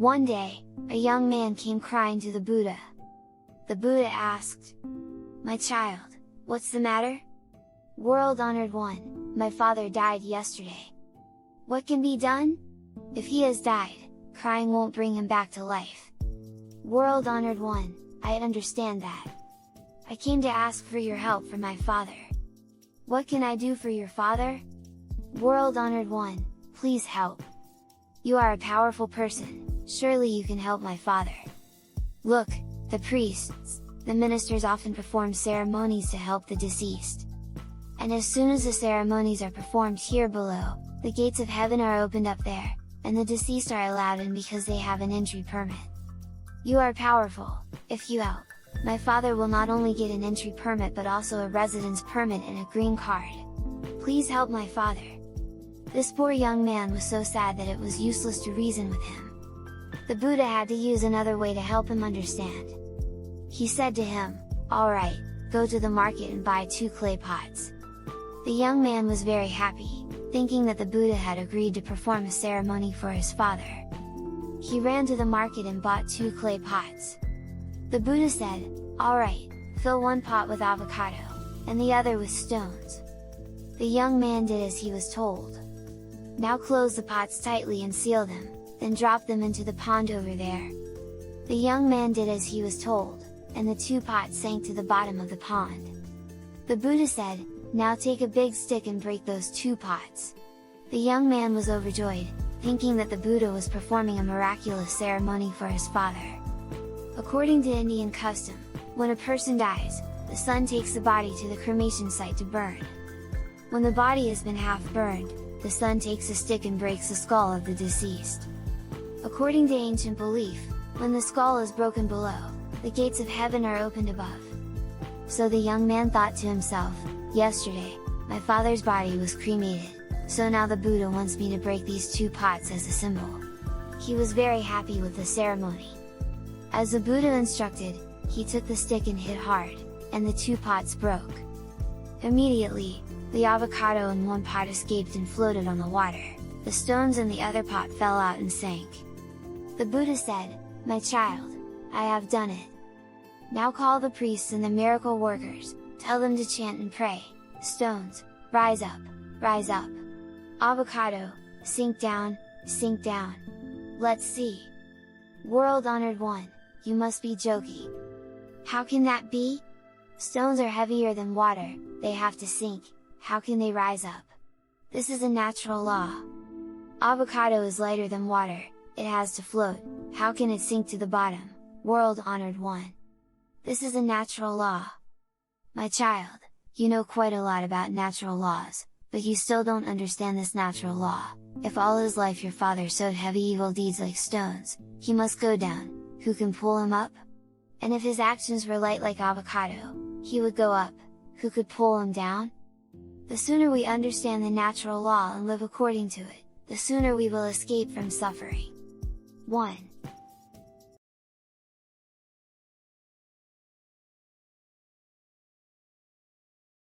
One day, a young man came crying to the Buddha. The Buddha asked, "My child, what's the matter?" "World-honored one, my father died yesterday. What can be done? If he has died, crying won't bring him back to life." "World-honored one, I understand that. I came to ask for your help for my father. What can I do for your father?" "World-honored one, please help. You are a powerful person, surely you can help my father." Look, the priests, the ministers often perform ceremonies to help the deceased. And as soon as the ceremonies are performed here below, the gates of heaven are opened up there, and the deceased are allowed in because they have an entry permit. You are powerful, if you help, my father will not only get an entry permit but also a residence permit and a green card. Please help my father." This poor young man was so sad that it was useless to reason with him. The Buddha had to use another way to help him understand. He said to him, "Alright, go to the market and buy 2 clay pots." The young man was very happy, thinking that the Buddha had agreed to perform a ceremony for his father. He ran to the market and bought 2 clay pots. The Buddha said, "Alright, fill 1 pot with avocado, and the other with stones." The young man did as he was told. "Now close the pots tightly and seal them, then drop them into the pond over there." The young man did as he was told, and the 2 pots sank to the bottom of the pond. The Buddha said, "Now take a big stick and break those 2 pots." The young man was overjoyed, thinking that the Buddha was performing a miraculous ceremony for his father. According to Indian custom, when a person dies, the son takes the body to the cremation site to burn. When the body has been half burned, the son takes a stick and breaks the skull of the deceased. According to ancient belief, when the skull is broken below, the gates of heaven are opened above. So the young man thought to himself, "Yesterday, my father's body was cremated, so now the Buddha wants me to break these 2 pots as a symbol." He was very happy with the ceremony. As the Buddha instructed, he took the stick and hit hard, and the 2 pots broke. Immediately, the avocado in 1 pot escaped and floated on the water, the stones in the other pot fell out and sank. The Buddha said, "My child, I have done it. Now call the priests and the miracle workers, tell them to chant and pray, 'Stones, rise up, rise up! Avocado, sink down, sink down! Let's see! World-honored one, you must be joking! How can that be? Stones are heavier than water, they have to sink, how can they rise up? This is a natural law. Avocado is lighter than water, it has to float, how can it sink to the bottom, world-honored one? This is a natural law. My child, you know quite a lot about natural laws, but you still don't understand this natural law. If all his life your father sowed heavy evil deeds like stones, he must go down, who can pull him up? And if his actions were light like avocado, he would go up, who could pull him down? The sooner we understand the natural law and live according to it, the sooner we will escape from suffering. 1.